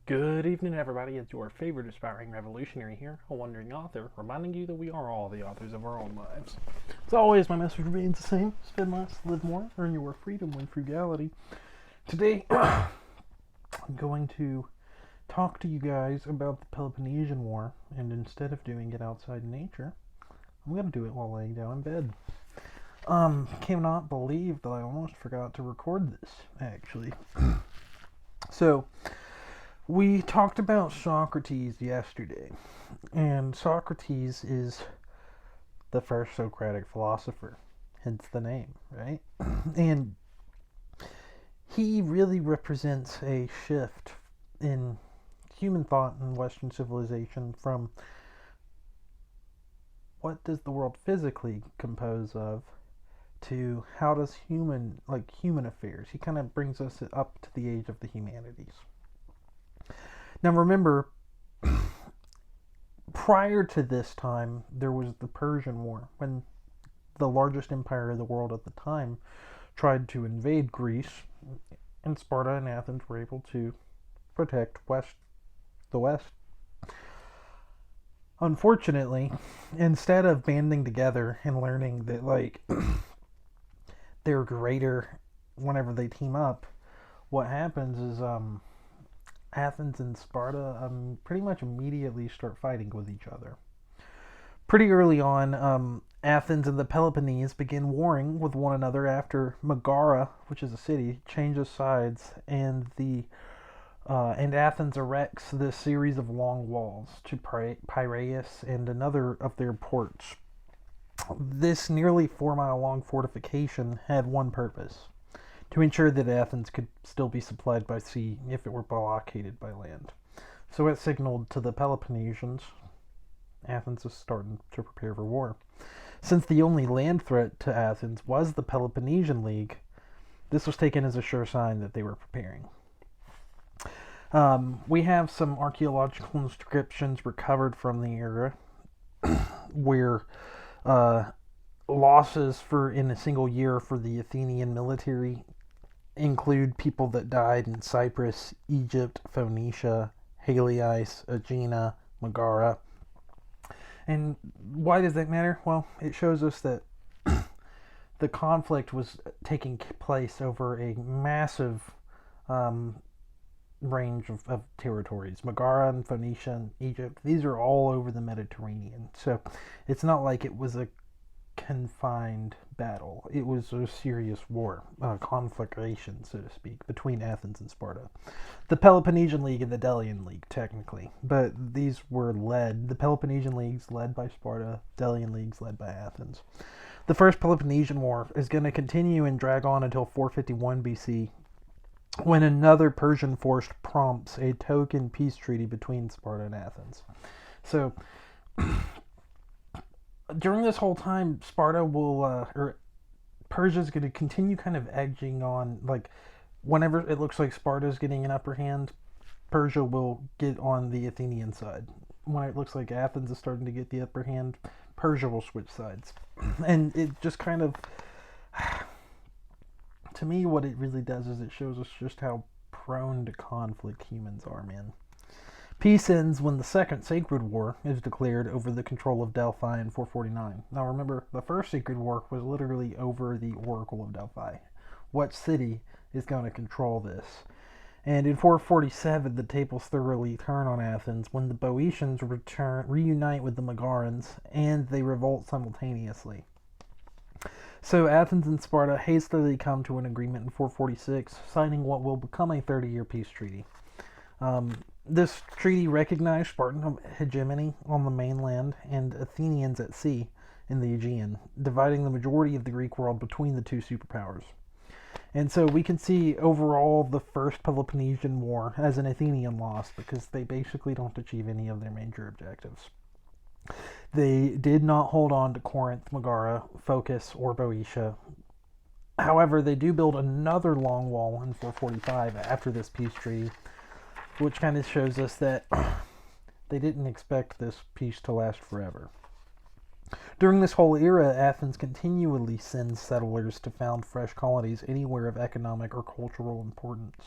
Good evening, everybody. It's your favorite aspiring revolutionary here, a wandering author, reminding you that we are all the authors of our own lives. As always, my message remains the same: spend less, live more, earn your freedom, win frugality. Today, I'm going to talk to you guys about the Peloponnesian War, and instead of doing it outside in nature, I'm going to do it while laying down in bed. Cannot believe that I almost forgot to record this, actually. So, we talked about Socrates yesterday, and Socrates is the first Socratic philosopher, hence the name, right? And he really represents a shift in human thought and Western civilization from what does the world physically compose of to how does human affairs. He kind of brings us up to the age of the humanities. Now remember, prior to this time, there was the Persian War, when the largest empire of the world at the time tried to invade Greece, and Sparta and Athens were able to protect the West. Unfortunately, instead of banding together and learning that, they're greater whenever they team up, what happens is, Athens and Sparta pretty much immediately start fighting with each other. Pretty early on, Athens and the Peloponnese begin warring with one another after Megara, which is a city, changes sides, and Athens erects this series of long walls to Piraeus and another of their ports. This nearly 4-mile long fortification had one purpose: to ensure that Athens could still be supplied by sea if it were blockaded by land. So it signaled to the Peloponnesians Athens is starting to prepare for war. Since the only land threat to Athens was the Peloponnesian League, this was taken as a sure sign that they were preparing. We have some archaeological inscriptions recovered from the era where losses in a single year for the Athenian military include people that died in Cyprus, Egypt, Phoenicia, Haliais, Aegina, Megara. And why does that matter? Well, it shows us that the conflict was taking place over a massive range of territories. Megara and Phoenicia and Egypt, these are all over the Mediterranean. So it's not like it was a confined battle. It was a serious war, conflagration, so to speak, between Athens and Sparta. The Peloponnesian League and the DelianLeague, technically, but these were the Peloponnesian League's led by Sparta, DelianLeague's led by Athens. The First Peloponnesian War is going to continue and drag on until 451 BC, when another Persian force prompts a token peace treaty between Sparta and Athens. So, during this whole time, Persia's going to continue kind of edging on, whenever it looks like Sparta's getting an upper hand, Persia will get on the Athenian side. When it looks like Athens is starting to get the upper hand, Persia will switch sides. And it just kind of, to me, what it really does is it shows us just how prone to conflict humans are, man. Peace ends when the Second Sacred War is declared over the control of Delphi in 449. Now remember, the First Sacred War was literally over the Oracle of Delphi. What city is going to control this? And in 447, the tables thoroughly turn on Athens when the Boeotians reunite with the Megarans, and they revolt simultaneously. So Athens and Sparta hastily come to an agreement in 446, signing what will become a 30-year peace treaty. This treaty recognized Spartan hegemony on the mainland and Athenians at sea in the Aegean, dividing the majority of the Greek world between the two superpowers. And so we can see overall the First Peloponnesian War as an Athenian loss because they basically don't achieve any of their major objectives. They did not hold on to Corinth, Megara, Phocis, or Boeotia. However, they do build another long wall in 445 after this peace treaty, which kind of shows us that they didn't expect this peace to last forever. During this whole era, Athens continually sends settlers to found fresh colonies anywhere of economic or cultural importance.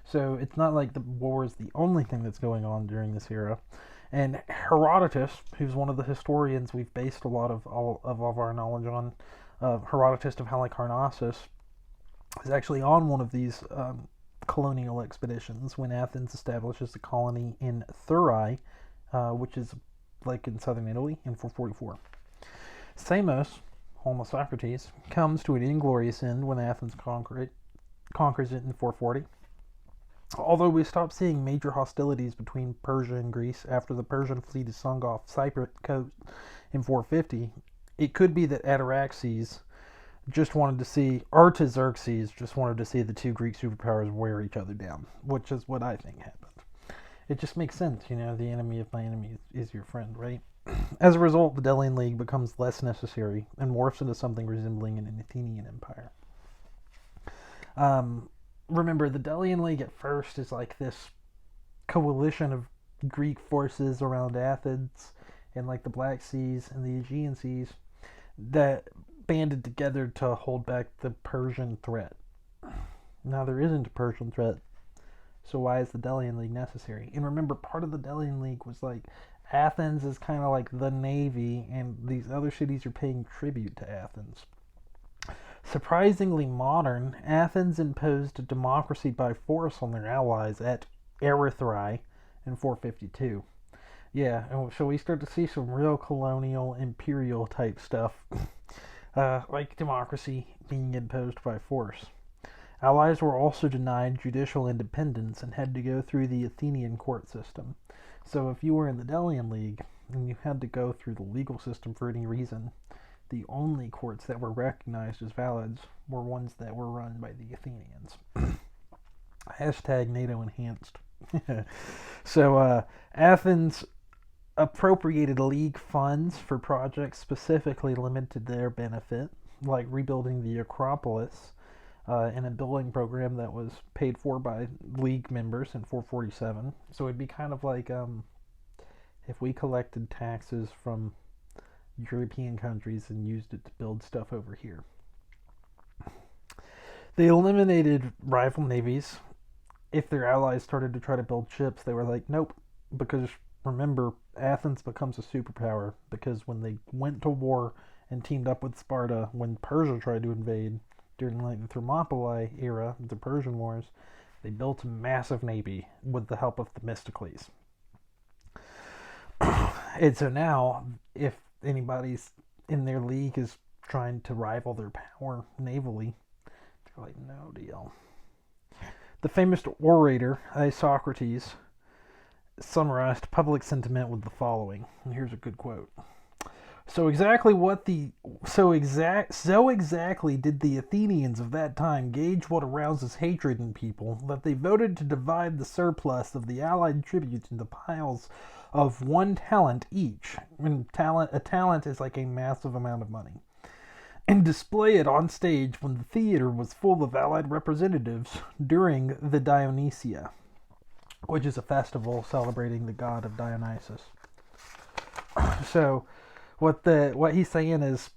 So it's not like the war is the only thing that's going on during this era. And Herodotus, who's one of the historians we've based a lot of all of our knowledge on, Herodotus of Halicarnassus, is actually on one of these colonial expeditions when Athens establishes a colony in Thurii, which is like in southern Italy, in 444. Samos, home of Socrates, comes to an inglorious end when Athens conquers it in 440. Although we stop seeing major hostilities between Persia and Greece after the Persian fleet is sunk off Cyprus coast in 450, it could be that Artaxerxes just wanted to see the two Greek superpowers wear each other down, which is what I think happened. It just makes sense, the enemy of my enemy is your friend, right? As a result, the DelianLeague becomes less necessary and morphs into something resembling an Athenian empire. Remember, the DelianLeague at first is like this coalition of Greek forces around Athens and like the Black Seas and the Aegean Seas that banded together to hold back the Persian threat. Now, there isn't a Persian threat, so why is the DelianLeague necessary? And remember, part of the DelianLeague was like Athens is kind of like the navy, and these other cities are paying tribute to Athens. Surprisingly modern, Athens imposed a democracy by force on their allies at Erythrae in 452. Yeah, so we start to see some real colonial, imperial type stuff, like democracy being imposed by force. Allies were also denied judicial independence and had to go through the Athenian court system. So if you were in the DelianLeague and you had to go through the legal system for any reason, the only courts that were recognized as valid were ones that were run by the Athenians. Hashtag NATO enhanced. So Athens appropriated league funds for projects specifically limited to their benefit, like rebuilding the Acropolis, in a building program that was paid for by league members in 447. So it'd be kind of like if we collected taxes from European countries and used it to build stuff over here. They eliminated rival navies. If their allies started to try to build ships, they were like, nope, because remember, Athens becomes a superpower because when they went to war and teamed up with Sparta when Persia tried to invade during like the Thermopylae era, the Persian Wars, they built a massive navy with the help of Themistocles. And so now, if anybody's in their league is trying to rival their power navally, they're like, no deal. The famous orator Socrates summarized public sentiment with the following, and here's a good quote. So exactly did the Athenians of that time gauge what arouses hatred in people that they voted to divide the surplus of the allied tributes into piles of 1 talent each. And a talent is like a massive amount of money. And display it on stage when the theater was full of allied representatives during the Dionysia, which is a festival celebrating the god of Dionysus. So what he's saying is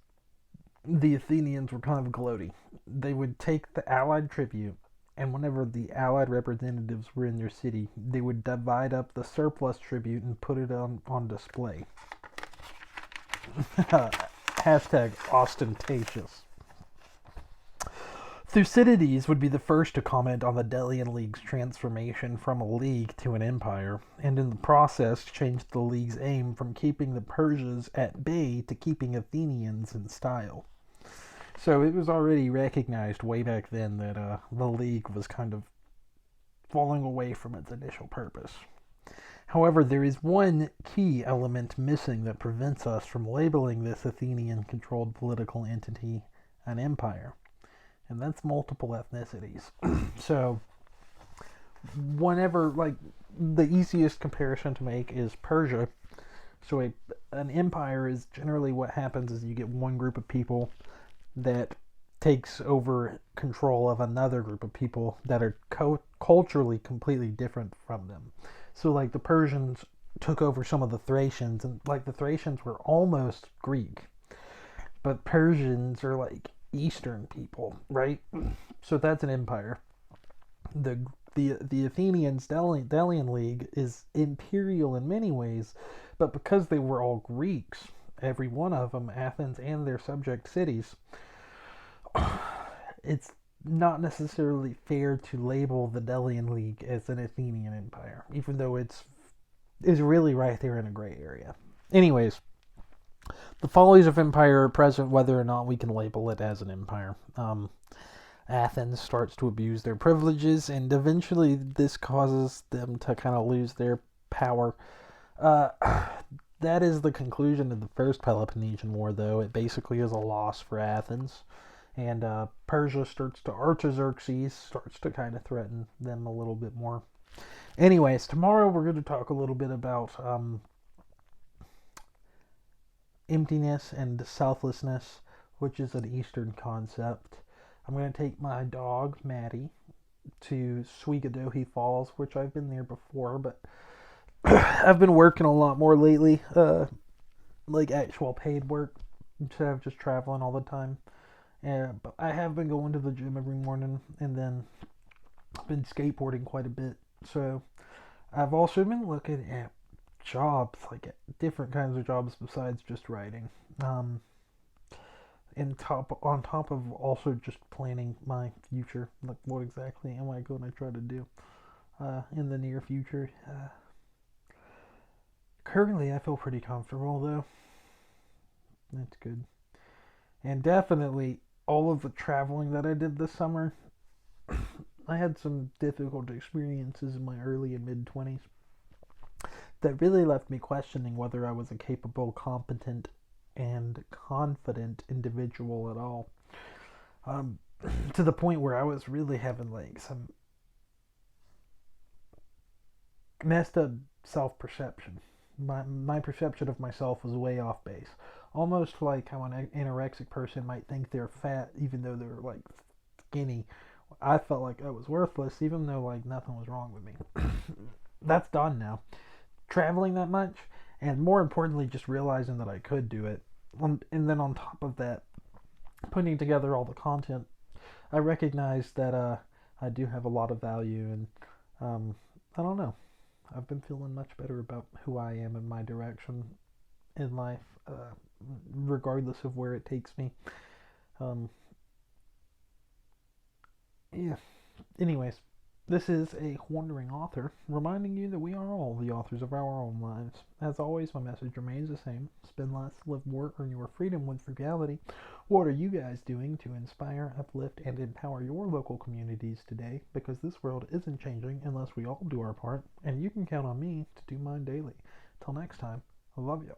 the Athenians were kind of gloating. They would take the allied tribute, and whenever the allied representatives were in their city, they would divide up the surplus tribute and put it on display. Hashtag ostentatious. Thucydides would be the first to comment on the DelianLeague's transformation from a league to an empire, and in the process changed the league's aim from keeping the Persians at bay to keeping Athenians in style. So it was already recognized way back then that the league was kind of falling away from its initial purpose. However, there is one key element missing that prevents us from labeling this Athenian-controlled political entity an empire, and that's multiple ethnicities. So, whenever, like, the easiest comparison to make is Persia. So an empire is generally what happens is you get one group of people that takes over control of another group of people that are culturally completely different from them. So like the Persians took over some of the Thracians, and like the Thracians were almost Greek, but Persians are like Eastern people, right? So that's an empire. The the Athenians' DelianLeague is imperial in many ways, but because they were all Greeks, every one of them, Athens and their subject cities, it's not necessarily fair to label the DelianLeague as an Athenian empire, even though is really right there in a gray area. Anyways, the follies of empire are present whether or not we can label it as an empire. Athens starts to abuse their privileges, and eventually this causes them to kind of lose their power. That is the conclusion of the First Peloponnesian War, though. It basically is a loss for Athens. And Persia Artaxerxes starts to kind of threaten them a little bit more. Anyways, tomorrow we're going to talk a little bit about emptiness and selflessness, which is an Eastern concept. I'm going to take my dog, Maddie, to Swigadohi Falls, which I've been there before, but I've been working a lot more lately, like actual paid work, instead of just traveling all the time. But I have been going to the gym every morning, and then I've been skateboarding quite a bit. So I've also been looking at jobs, like different kinds of jobs besides just writing. On top of also just planning my future, like what exactly am I going to try to do in the near future. Currently, I feel pretty comfortable though. That's good. And definitely, all of the traveling that I did this summer, I had some difficult experiences in my early and mid 20s that really left me questioning whether I was a capable, competent, and confident individual at all. To the point where I was really having like some messed up self-perception. My perception of myself was way off base. Almost like how an anorexic person might think they're fat even though they're like skinny. I felt like I was worthless even though like nothing was wrong with me. That's done now. Traveling that much, and more importantly, just realizing that I could do it. And then on top of that, putting together all the content, I recognize that I do have a lot of value, and I don't know. I've been feeling much better about who I am and my direction in life, regardless of where it takes me. Yeah. Anyways, this is a wandering author reminding you that we are all the authors of our own lives. As always, my message remains the same. Spend less, live more, earn your freedom with frugality. What are you guys doing to inspire, uplift, and empower your local communities today? Because this world isn't changing unless we all do our part, and you can count on me to do mine daily. Till next time, I love you.